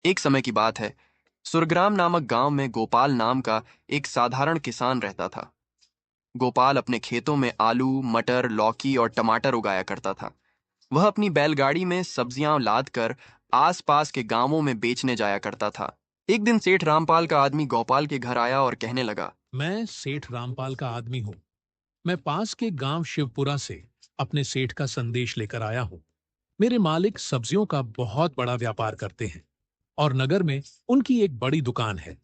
एक समय की बात है। सुरग्राम नामक गांव में गोपाल नाम का एक साधारण किसान रहता था। गोपाल अपने खेतों में आलू, मटर, लौकी और टमाटर उगाया करता था। वह अपनी बैलगाड़ी में सब्जियां लाद कर आसपास के गांवों में बेचने जाया करता था। एक दिन सेठ रामपाल का आदमी गोपाल के घर आया और कहने लगा, मैं सेठ रामपाल का आदमी हूँ। मैं पास के गांव शिवपुरा से अपने सेठ का संदेश लेकर आया हूँ। मेरे मालिक सब्जियों का बहुत बड़ा व्यापार करते हैं और नगर में उनकी एक बड़ी दुकान है।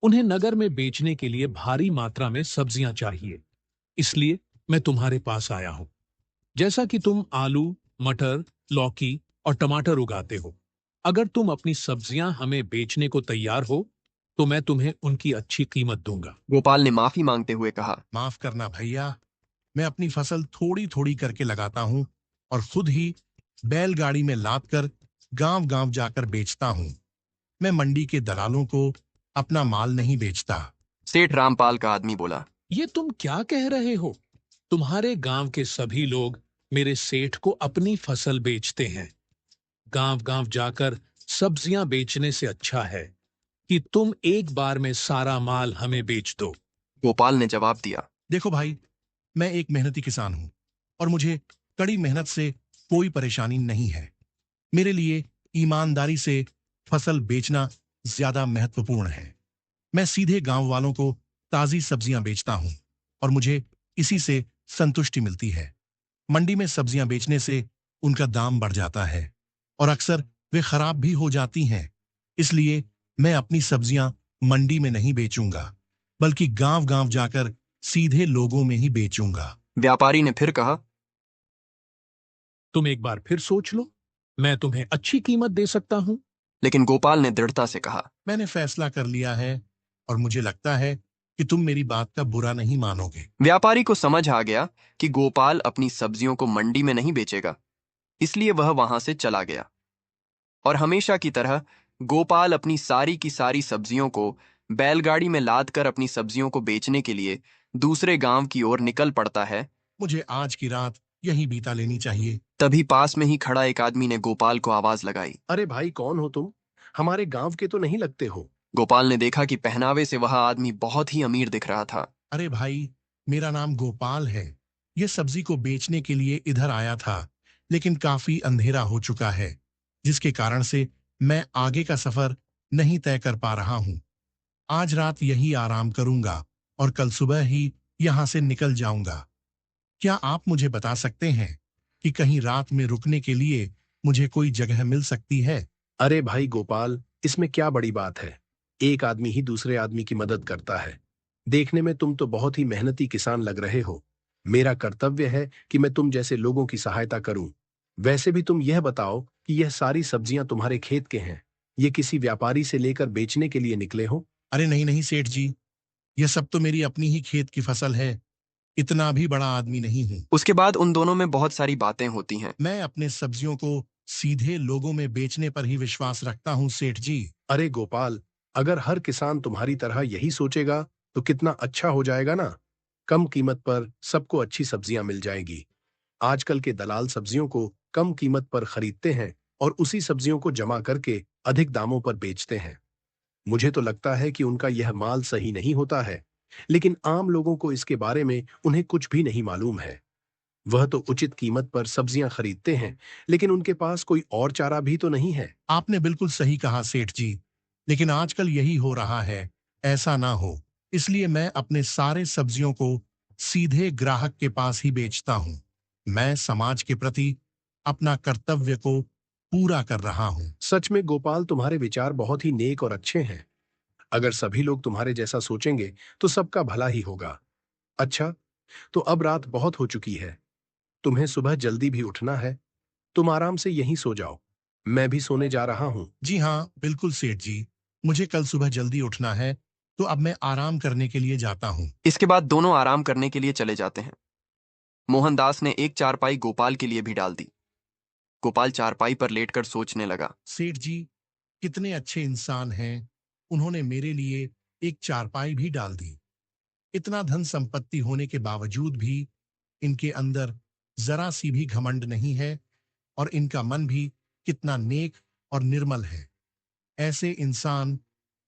उन्हें नगर में बेचने के लिए भारी मात्रा में सब्जियां चाहिए, इसलिए मैं तुम्हारे पास आया हूँ। जैसा कि तुम आलू, मटर, लौकी और टमाटर उगाते हो, अगर तुम अपनी सब्जियां हमें बेचने को तैयार हो, तो मैं तुम्हें उनकी अच्छी कीमत दूंगा। गोपाल ने माफी मांगते हुए कहा, माफ करना भैया, मैं अपनी फसल थोड़ी थोड़ी करके लगाता हूँ और खुद ही बैलगाड़ी में लाद कर गांव गांव जाकर बेचता हूँ। मैं मंडी के दलालों को अपना माल नहीं बेचता। सेठ रामपाल का आदमी बोला, ये तुम क्या कह रहे हो? तुम्हारे गांव के सभी लोग मेरे सेठ को अपनी फसल बेचते हैं। गांव गांव जाकर सब्जियां बेचने से अच्छा है कि तुम एक बार में सारा माल हमें बेच दो। गोपाल ने जवाब दिया, देखो भाई, मैं एक मेहनती किसान हूं और मुझे कड़ी मेहनत से कोई परेशानी नहीं है। मेरे लिए ईमानदारी से फसल बेचना ज्यादा महत्वपूर्ण है। मैं सीधे गांव वालों को ताजी सब्जियां बेचता हूं और मुझे इसी से संतुष्टि मिलती है। मंडी में सब्जियां बेचने से उनका दाम बढ़ जाता है और अक्सर वे खराब भी हो जाती हैं। इसलिए मैं अपनी सब्जियां मंडी में नहीं बेचूंगा, बल्कि गांव गांव जाकर सीधे लोगों में ही बेचूंगा। व्यापारी ने फिर कहा, तुम एक बार फिर सोच लो, मैं तुम्हें अच्छी कीमत दे सकता हूं। लेकिन गोपाल ने दृढ़ता से कहा, मैंने फैसला कर लिया है और मुझे लगता है कि तुम मेरी बात का बुरा नहीं मानोगे। व्यापारी को समझ आ गया कि गोपाल अपनी सब्जियों को मंडी में नहीं बेचेगा, इसलिए वह वहां से चला गया। और हमेशा की तरह गोपाल अपनी सारी की सारी सब्जियों को बैलगाड़ी में लाद कर अपनी सब्जियों को बेचने के लिए दूसरे गांव की ओर निकल पड़ता है। मुझे आज की रात यही बीता लेनी चाहिए। तभी पास में ही खड़ा एक आदमी ने गोपाल को आवाज लगाई। अरे भाई, कौन हो तुम? हमारे गांव के तो नहीं लगते हो। गोपाल ने देखा कि पहनावे से वह आदमी बहुत ही अमीर दिख रहा था। अरे भाई, मेरा नाम गोपाल है। ये सब्जी को बेचने के लिए इधर आया था, लेकिन काफी अंधेरा हो चुका है, जिसके कारण से मैं आगे का सफर नहीं तय कर पा रहा हूँ। आज रात यही आराम करूंगा और कल सुबह ही यहाँ से निकल जाऊंगा। क्या आप मुझे बता सकते हैं कि कहीं रात में रुकने के लिए मुझे कोई जगह मिल सकती है? अरे भाई गोपाल, इसमें क्या बड़ी बात है? एक आदमी ही दूसरे आदमी की मदद करता है। देखने में तुम तो बहुत ही मेहनती किसान लग रहे हो। मेरा कर्तव्य है कि मैं तुम जैसे लोगों की सहायता करूं। वैसे भी तुम यह बताओ कि यह सारी सब्जियां तुम्हारे खेत के हैं, ये किसी व्यापारी से लेकर बेचने के लिए निकले हो? अरे नहीं नहीं सेठ जी, यह सब तो मेरी अपनी ही खेत की फसल है। इतना भी बड़ा आदमी नहीं हूँ। उसके बाद उन दोनों में बहुत सारी बातें होती हैं। मैं अपने सब्जियों को सीधे लोगों में बेचने पर ही विश्वास रखता हूँ सेठ जी। अरे गोपाल, अगर हर किसान तुम्हारी तरह यही सोचेगा तो कितना अच्छा हो जाएगा ना। कम कीमत पर सबको अच्छी सब्जियां मिल जाएगी। आजकल के दलाल सब्जियों को कम कीमत पर खरीदते हैं और उसी सब्जियों को जमा करके अधिक दामों पर बेचते हैं। मुझे तो लगता है कि उनका यह माल सही नहीं होता है, लेकिन आम लोगों को इसके बारे में उन्हें कुछ भी नहीं मालूम है। वह तो उचित कीमत पर सब्जियां खरीदते हैं, लेकिन उनके पास कोई और चारा भी तो नहीं है। आपने बिल्कुल सही कहा सेठ जी, लेकिन आजकल यही हो रहा है। ऐसा ना हो, इसलिए मैं अपने सारे सब्जियों को सीधे ग्राहक के पास ही बेचता हूँ। मैं समाज के प्रति अपना कर्तव्य को पूरा कर रहा हूँ। सच में गोपाल, तुम्हारे विचार बहुत ही नेक और अच्छे हैं। अगर सभी लोग तुम्हारे जैसा सोचेंगे तो सबका भला ही होगा। अच्छा, तो अब रात बहुत हो चुकी है। तुम्हें सुबह जल्दी भी उठना है। तुम आराम से यहीं सो जाओ। मैं भी सोने जा रहा हूं। जी हाँ, बिल्कुल सेठ जी। मुझे कल सुबह जल्दी उठना है, तो अब मैं आराम करने के लिए जाता हूँ। इसके बाद दोनों आराम करने के लिए चले जाते हैं। मोहनदास ने एक चारपाई गोपाल के लिए भी डाल दी। गोपाल चारपाई पर लेटकर सोचने लगा। सेठ जी कितने अच्छे इंसान हैं। उन्होंने मेरे लिए एक चारपाई भी डाल दी। इतना धन संपत्ति होने के बावजूद भी इनके अंदर जरा सी भी घमंड नहीं है और इनका मन भी कितना नेक और निर्मल है। ऐसे इंसान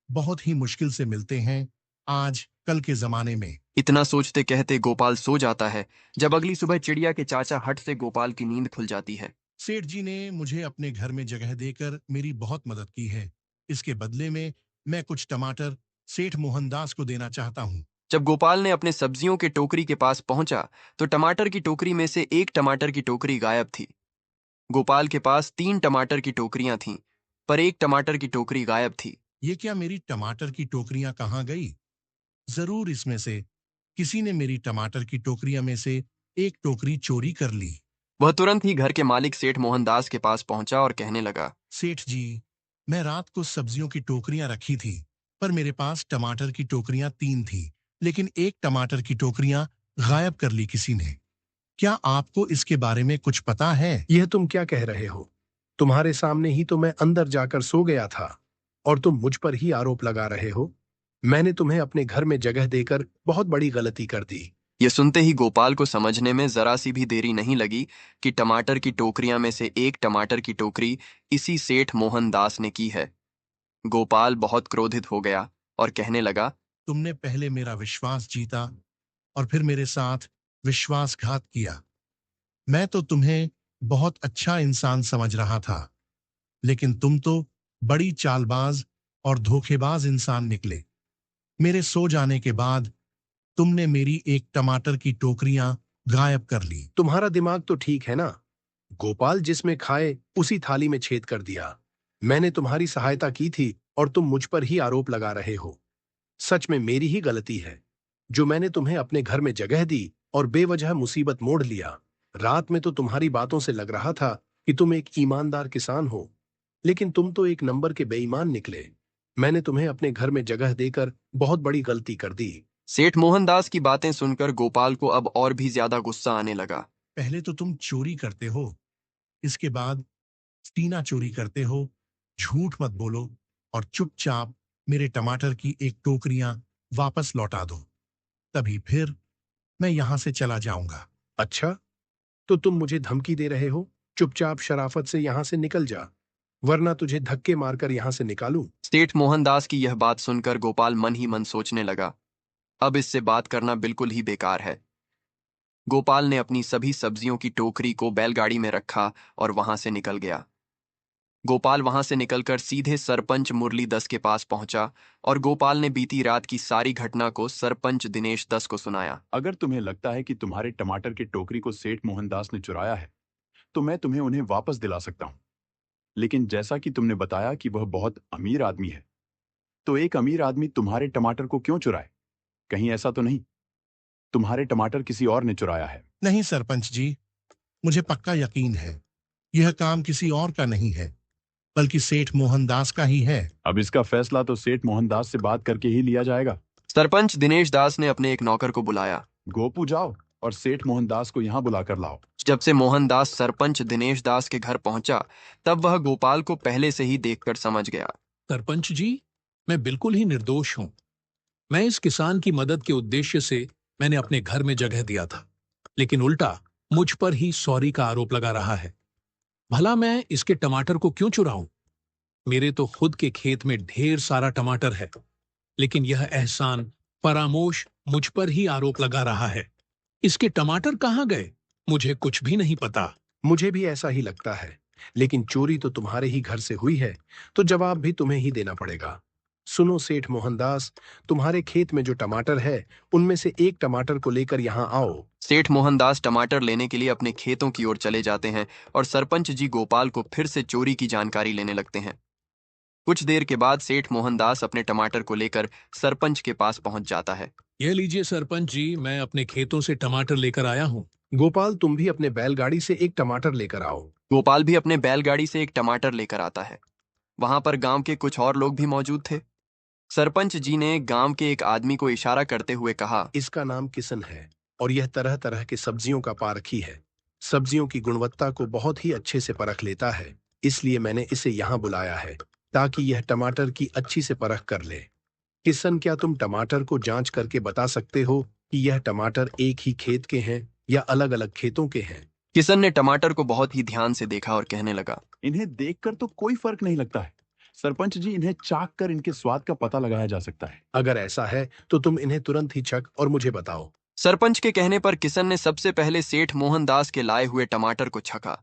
बहुत ही मुश्किल से मिलते हैं आज कल के जमाने में। इतना सोचते कहते गोपाल सो जाता है। जब अगली सुबह चिड़िया के चाचा हट से गोपाल की नींद खुल जाती है। सेठ जी ने मुझे अपने घर में जगह देकर मेरी बहुत मदद की है। इसके बदले में मैं कुछ टमाटर सेठ मोहनदास को देना चाहता हूँ। जब गोपाल ने अपने सब्जियों के टोकरी के पास पहुंचा तो टमाटर की टोकरी में से एक टमाटर की टोकरी गायब थी। गोपाल के पास 3 टमाटर की टोकरियां थीं, पर एक टमाटर की टोकरी गायब थी। ये क्या, मेरी टमाटर की टोकरियां कहाँ गई? जरूर इसमें से किसी ने मेरी टमाटर की टोकरियां में से एक टोकरी चोरी कर ली। वह तुरंत ही घर के मालिक सेठ मोहनदास के पास पहुंचा और कहने लगा, सेठ जी, मैं रात को सब्जियों की टोकरियां रखी थी, पर मेरे पास टमाटर की टोकरियां 3 थी, लेकिन एक टमाटर की टोकरियां गायब कर ली किसी ने। क्या आपको इसके बारे में कुछ पता है? यह तुम क्या कह रहे हो? तुम्हारे सामने ही तो मैं अंदर जाकर सो गया था और तुम मुझ पर ही आरोप लगा रहे हो। मैंने तुम्हें अपने घर में जगह देकर बहुत बड़ी गलती कर दी। यह सुनते ही गोपाल को समझने में जरा सी भी देरी नहीं लगी कि टमाटर की टोकरियां में से एक टमाटर की टोकरी इसी सेठ मोहनदास ने की है। गोपाल बहुत क्रोधित हो गया और कहने लगा, तुमने पहले मेरा विश्वास जीता और फिर मेरे साथ विश्वासघात किया। मैं तो तुम्हें बहुत अच्छा इंसान समझ रहा था, लेकिन तुम तो बड़ी चालबाज और धोखेबाज इंसान निकले। मेरे सो जाने के बाद तुमने मेरी एक टमाटर की टोकरियां गायब कर ली। तुम्हारा दिमाग तो ठीक है ना? गोपाल जिसमें खाए उसी थाली में छेद कर दिया। मैंने तुम्हारी सहायता की थी और तुम मुझ पर ही आरोप लगा रहे हो। सच में मेरी ही गलती है जो मैंने तुम्हें अपने घर में जगह दी और बेवजह मुसीबत मोड़ लिया। रात में तो तुम्हारी बातों से लग रहा था कि तुम एक ईमानदार किसान हो, लेकिन तुम तो एक नंबर के बेईमान निकले। मैंने तुम्हें अपने घर में जगह देकर बहुत बड़ी गलती कर दी। सेठ मोहनदास की बातें सुनकर गोपाल को अब और भी ज्यादा गुस्सा आने लगा। पहले तो तुम चोरी करते हो, इसके बाद सीना चोरी करते हो। झूठ मत बोलो और चुपचाप मेरे टमाटर की एक टोकरियां वापस लौटा दो, तभी फिर मैं यहां से चला जाऊंगा। अच्छा, तो तुम मुझे धमकी दे रहे हो? चुपचाप शराफत से यहां से निकल जा, वरना तुझे धक्के मारकर यहां से निकालूं। सेठ मोहनदास की यह बात सुनकर गोपाल मन ही मन सोचने लगा, अब इससे बात करना बिल्कुल ही बेकार है। गोपाल ने अपनी सभी सब्जियों की टोकरी को बैलगाड़ी में रखा और वहां से निकल गया। गोपाल वहां से निकलकर सीधे सरपंच मुरली दस के पास पहुंचा और गोपाल ने बीती रात की सारी घटना को सरपंच दिनेश दस को सुनाया। अगर तुम्हें लगता है कि तुम्हारे टमाटर की टोकरी को सेठ मोहनदास ने चुराया है, तो मैं तुम्हें उन्हें वापस दिला सकता हूं। लेकिन जैसा कि तुमने बताया कि वह बहुत अमीर आदमी है, तो एक अमीर आदमी तुम्हारे टमाटर को क्यों चुराए? कहीं ऐसा तो नहीं तुम्हारे टमाटर किसी और ने चुराया है? नहीं सरपंच जी, मुझे पक्का यकीन है यह काम किसी और का नहीं है, बल्कि सेठ मोहनदास का ही है। अब इसका फैसला तो सेठ मोहनदास से बात करके ही लिया जाएगा। सरपंच दिनेश दास ने अपने एक नौकर को बुलाया। गोपू, जाओ और सेठ मोहनदास को यहां बुलाकर लाओ। जब से मोहनदास सरपंच दिनेश दास के घर पहुंचा, तब वह गोपाल को पहले से ही देखकर समझ गया। सरपंच जी, मैं बिल्कुल ही निर्दोष हूं। मैं इस किसान की मदद के उद्देश्य से मैंने अपने घर में जगह दिया था, लेकिन उल्टा मुझ पर ही सॉरी का आरोप लगा रहा है। भला मैं इसके टमाटर को क्यों चुराऊं? मेरे तो खुद के खेत में ढेर सारा टमाटर है, लेकिन यह एहसान फरामोश मुझ पर ही आरोप लगा रहा है। इसके टमाटर कहाँ गए, मुझे कुछ भी नहीं पता। मुझे भी ऐसा ही लगता है, लेकिन चोरी तो तुम्हारे ही घर से हुई है, तो जवाब भी तुम्हें ही देना पड़ेगा। सुनो सेठ मोहनदास, तुम्हारे खेत में जो टमाटर है, उनमें से एक टमाटर को लेकर यहाँ आओ। सेठ मोहनदास टमाटर लेने के लिए अपने खेतों की ओर चले जाते हैं और सरपंच जी गोपाल को फिर से चोरी की जानकारी लेने लगते हैं। कुछ देर के बाद सेठ मोहनदास अपने टमाटर को लेकर सरपंच के पास पहुंच जाता है। यह लीजिए सरपंच जी, मैं अपने खेतों से टमाटर लेकर आया हूं। गोपाल, तुम भी अपने बैलगाड़ी से एक टमाटर लेकर आओ। गोपाल भी अपने बैलगाड़ी से एक टमाटर लेकर आता है। वहां पर गांव के कुछ और लोग भी मौजूद थे। सरपंच जी ने गांव के एक आदमी को इशारा करते हुए कहा, इसका नाम किशन है और यह तरह तरह के सब्जियों का पारखी है। सब्जियों की गुणवत्ता को बहुत ही अच्छे से परख लेता है, इसलिए मैंने इसे यहाँ बुलाया है ताकि यह टमाटर की अच्छी से परख कर ले। किशन, क्या तुम टमाटर को जांच करके बता सकते हो कि यह टमाटर एक ही खेत के हैं या अलग अलग खेतों के हैं? किशन ने टमाटर को बहुत ही ध्यान से देखा और कहने लगा, इन्हें देखकर तो कोई फर्क नहीं लगता है सरपंच जी, इन्हें चाक कर इनके स्वाद का पता लगाया जा सकता है। अगर ऐसा है तो तुम इन्हें तुरंत ही चख और मुझे बताओ। सरपंच के कहने पर किशन ने सबसे पहले सेठ मोहनदास के लाए हुए टमाटर को छका।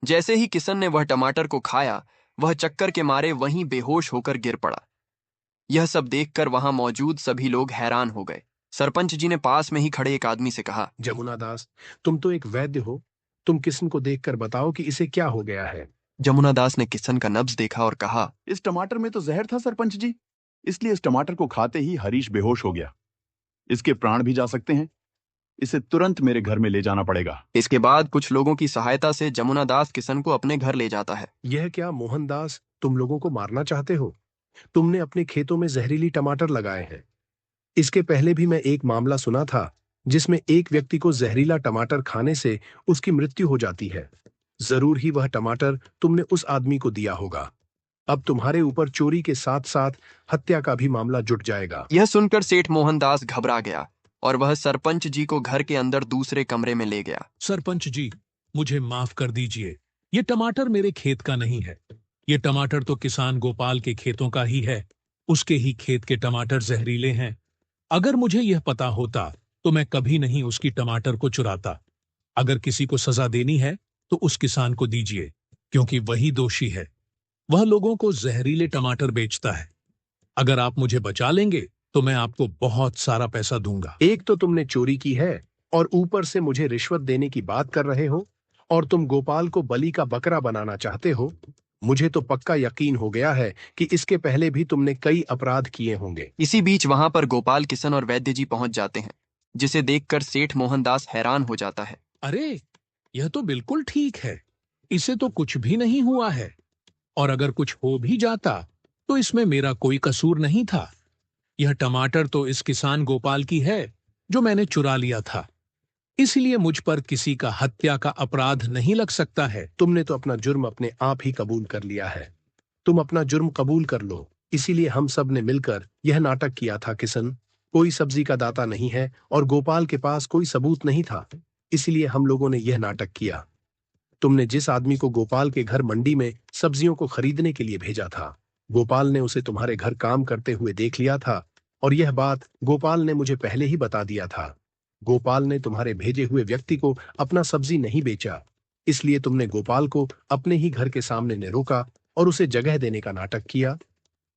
जैसे ही किशन ने वह टमाटर को खाया, वह चक्कर के मारे वहीं बेहोश होकर गिर पड़ा। यह सब देखकर वहां मौजूद सभी लोग हैरान हो गए। सरपंच जी ने पास में ही खड़े एक आदमी से कहा, जमुना दास, तुम तो एक वैद्य हो, तुम किशन को देखकर बताओ कि इसे क्या हो गया है। जमुना दास ने किशन का नब्ज देखा और कहा, इस टमाटर में तो जहर था सरपंच जी, इसलिए इस टमाटर को खाते ही हरीश बेहोश हो गया। इसके प्राण भी जा सकते हैं, इसे तुरंत मेरे घर में ले जाना पड़ेगा। इसके बाद कुछ लोगों की सहायता से जमुना दास किशन को अपने घर ले जाता है। यह क्या मोहनदास, तुम लोगों को मारना चाहते हो? तुमने अपने खेतों में जहरीली टमाटर लगाए हैं। इसके पहले भी मैं एक मामला सुना था जिसमें एक व्यक्ति को जहरीला टमाटर खाने से उसकी मृत्यु हो जाती है। जरूर ही वह टमाटर तुमने उस आदमी को दिया होगा। अब तुम्हारे ऊपर चोरी के साथ साथ हत्या का भी मामला जुट जाएगा। यह सुनकर सेठ मोहनदास घबरा गया और वह सरपंच जी को घर के अंदर दूसरे कमरे में ले गया। सरपंच जी, मुझे माफ कर दीजिए। ये टमाटर मेरे खेत का नहीं है। ये टमाटर तो किसान गोपाल के खेतों का ही है। उसके ही खेत के टमाटर जहरीले हैं। अगर मुझे यह पता होता तो मैं कभी नहीं उसकी टमाटर को चुराता। अगर किसी को सजा देनी है तो उस किसान को दीजिए, क्योंकि वही दोषी है। वह लोगों को जहरीले टमाटर बेचता है। अगर आप मुझे बचा लेंगे तो मैं आपको बहुत सारा पैसा दूंगा। एक तो तुमने चोरी की है और ऊपर से मुझे रिश्वत देने की बात कर रहे हो, और तुम गोपाल को बलि का बकरा बनाना चाहते हो। मुझे तो पक्का यकीन हो गया है कि इसके पहले भी तुमने कई अपराध किए होंगे। इसी बीच वहां पर गोपाल, किशन और वैद्य जी पहुंच जाते हैं, जिसे देखकर सेठ मोहनदास हैरान हो जाता है। अरे, यह तो बिल्कुल ठीक है। इसे तो कुछ भी नहीं हुआ है, और अगर कुछ हो भी जाता तो इसमें मेरा कोई कसूर नहीं था। यह टमाटर तो इस किसान गोपाल की है जो मैंने चुरा लिया था। इसलिए मुझ पर किसी का हत्या का अपराध नहीं लग सकता है। तुमने तो अपना जुर्म अपने आप ही कबूल कर लिया है। तुम अपना जुर्म कबूल कर लो। इसीलिए हम सब ने मिलकर यह नाटक किया था किशन। कोई सब्जी का दाता नहीं है और गोपाल के पास कोई सबूत नहीं था, इसलिए हम लोगों ने यह नाटक किया। तुमने जिस आदमी को गोपाल के घर मंडी में सब्जियों को खरीदने के लिए भेजा था, गोपाल ने उसे तुम्हारे घर काम करते हुए देख लिया था, और यह बात गोपाल ने मुझे पहले ही बता दिया था। गोपाल ने तुम्हारे भेजे हुए व्यक्ति को अपना सब्जी नहीं बेचा, इसलिए तुमने गोपाल को अपने ही घर के सामने ने रोका और उसे जगह देने का नाटक किया।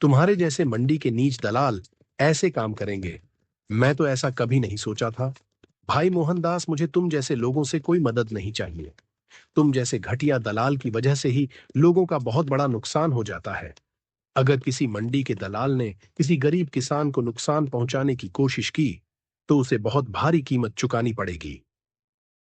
तुम्हारे जैसे मंडी के नीच दलाल ऐसे काम करेंगे, मैं तो ऐसा कभी नहीं सोचा था। भाई मोहनदास, मुझे तुम जैसे लोगों से कोई मदद नहीं चाहिए। तुम जैसे घटिया दलाल की वजह से ही लोगों का बहुत बड़ा नुकसान हो जाता है। अगर किसी मंडी के दलाल ने किसी गरीब किसान को नुकसान पहुंचाने की कोशिश की तो उसे बहुत भारी कीमत चुकानी पड़ेगी।